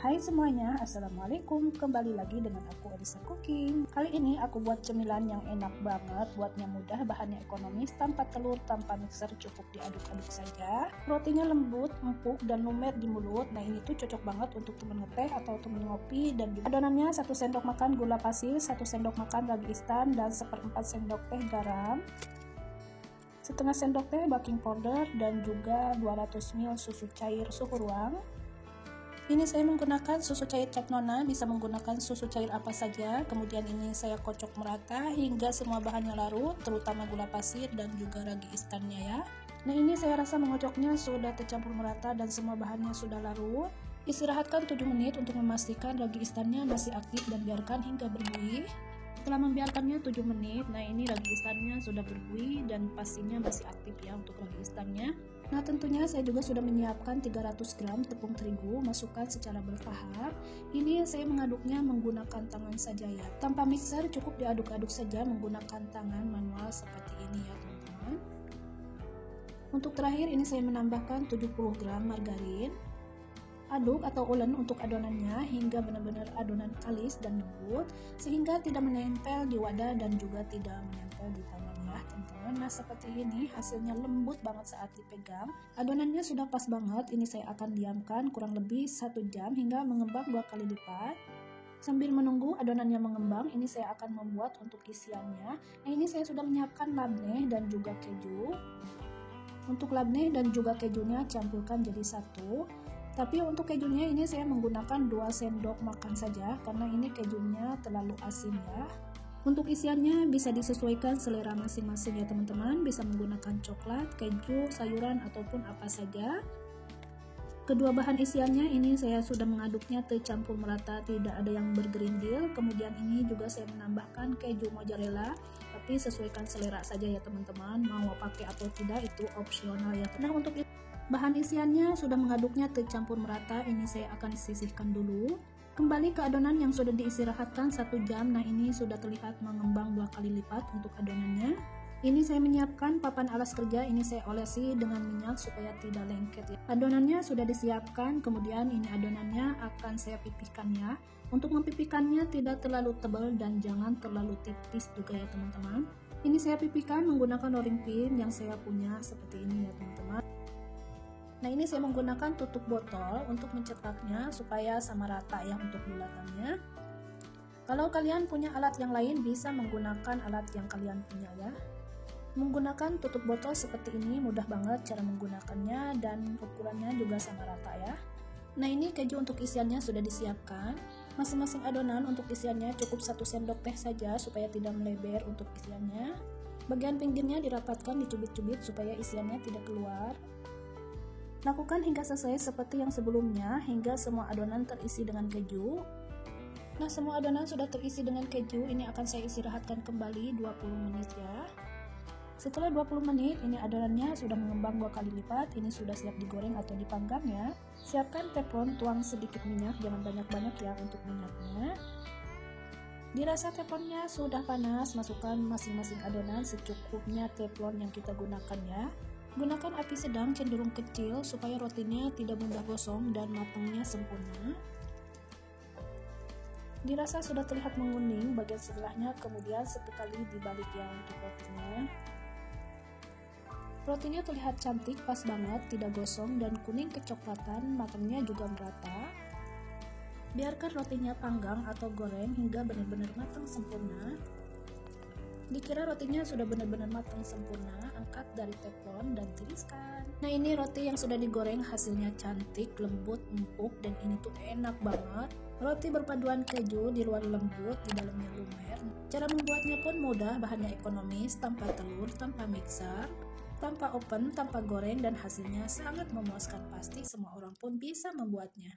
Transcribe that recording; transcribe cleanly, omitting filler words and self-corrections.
Hai semuanya, Assalamualaikum. Kembali lagi dengan aku Elisa Cooking. Kali ini aku buat cemilan yang enak banget, buatnya mudah, bahannya ekonomis, tanpa telur, tanpa mixer, cukup diaduk-aduk saja. Rotinya lembut, empuk, dan lumer di mulut. Nah ini tuh cocok banget untuk temen ngeteh atau temen ngopi. Dan juga adonannya 1 sendok makan gula pasir, 1 sendok makan ragi instan, dan 1/4 sendok teh garam, setengah sendok teh baking powder, dan juga 200 ml susu cair suhu ruang. Ini saya menggunakan susu cair Cap Nona, bisa menggunakan susu cair apa saja. Kemudian ini saya kocok merata hingga semua bahannya larut, terutama gula pasir dan juga ragi instannya ya. Nah ini saya rasa mengocoknya sudah tercampur merata dan semua bahannya sudah larut. Istirahatkan 7 menit untuk memastikan ragi instannya masih aktif dan biarkan hingga berbuih. Setelah membiarkannya 7 menit, nah ini ragi instannya sudah berbuih dan pastinya masih aktif ya untuk ragi instannya. Nah tentunya saya juga sudah menyiapkan 300 gram tepung terigu, masukkan secara bertahap. Ini saya mengaduknya menggunakan tangan saja ya, tanpa mixer, cukup diaduk-aduk saja menggunakan tangan manual seperti ini ya teman-teman. Untuk terakhir ini saya menambahkan 70 gram margarin. Aduk atau ulen untuk adonannya hingga benar-benar adonan kalis dan lembut sehingga tidak menempel di wadah dan juga tidak menempel di tangan ya teman-teman. Nah seperti ini hasilnya lembut banget saat dipegang. Adonannya sudah pas banget. Ini saya akan diamkan kurang lebih 1 jam hingga mengembang 2 kali lipat. Sambil menunggu adonannya mengembang, ini saya akan membuat untuk isiannya. Nah ini saya sudah menyiapkan labneh dan juga keju. Untuk labneh dan juga kejunya campurkan jadi satu. Tapi untuk kejunya ini saya menggunakan 2 sendok makan saja karena ini kejunya terlalu asin ya. Untuk isiannya bisa disesuaikan selera masing-masing ya teman-teman, bisa menggunakan coklat, keju, sayuran ataupun apa saja. Kedua bahan isiannya ini saya sudah mengaduknya tercampur merata, tidak ada yang bergerindil. Kemudian ini juga saya menambahkan keju mozzarella, tapi sesuaikan selera saja ya teman-teman, mau pakai atau tidak itu opsional ya. Nah untuk bahan isiannya sudah mengaduknya tercampur merata, ini saya akan sisihkan dulu. Kembali ke adonan yang sudah diistirahatkan 1 jam, nah ini sudah terlihat mengembang 2 kali lipat untuk adonannya. Ini saya menyiapkan papan alas kerja, ini saya olesi dengan minyak supaya tidak lengket ya. Adonannya sudah disiapkan, kemudian ini adonannya akan saya pipihkan ya. Untuk mempipihkannya tidak terlalu tebal dan jangan terlalu tipis juga ya teman-teman. Ini saya pipihkan menggunakan rolling pin yang saya punya seperti ini ya teman-teman. Nah ini saya menggunakan tutup botol untuk mencetaknya supaya sama rata ya untuk bulatannya. Kalau kalian punya alat yang lain bisa menggunakan alat yang kalian punya ya. Menggunakan tutup botol seperti ini mudah banget cara menggunakannya dan ukurannya juga sama rata ya. Nah ini keju untuk isiannya sudah disiapkan. Masing-masing adonan untuk isiannya cukup 1 sendok teh saja supaya tidak melebar untuk isiannya. Bagian pinggirnya dirapatkan, dicubit-cubit supaya isiannya tidak keluar. Lakukan hingga selesai seperti yang sebelumnya, hingga semua adonan terisi dengan keju. Nah semua adonan sudah terisi dengan keju, ini akan saya istirahatkan kembali 20 menit ya. Setelah 20 menit, ini adonannya sudah mengembang 2 kali lipat, ini sudah siap digoreng atau dipanggang ya. Siapkan teflon, tuang sedikit minyak, jangan banyak-banyak ya untuk minyaknya. Dirasa teflonnya sudah panas, masukkan masing-masing adonan secukupnya teflon yang kita gunakan ya. Gunakan api sedang cenderung kecil supaya rotinya tidak mudah gosong dan matangnya sempurna. Dirasa sudah terlihat menguning bagian sebelahnya, kemudian sekali dibalik ya untuk rotinya. Rotinya terlihat cantik, pas banget, tidak gosong dan kuning kecoklatan, matangnya juga merata. Biarkan rotinya panggang atau goreng hingga benar-benar matang sempurna. Dikira rotinya sudah benar-benar matang sempurna, angkat dari teflon dan tiriskan. Nah ini roti yang sudah digoreng hasilnya cantik, lembut, empuk, dan ini tuh enak banget. Roti berpaduan keju, di luar lembut, di dalamnya lumer. Cara membuatnya pun mudah, bahannya ekonomis, tanpa telur, tanpa mixer, tanpa oven, tanpa goreng, dan hasilnya sangat memuaskan. Pasti semua orang pun bisa membuatnya.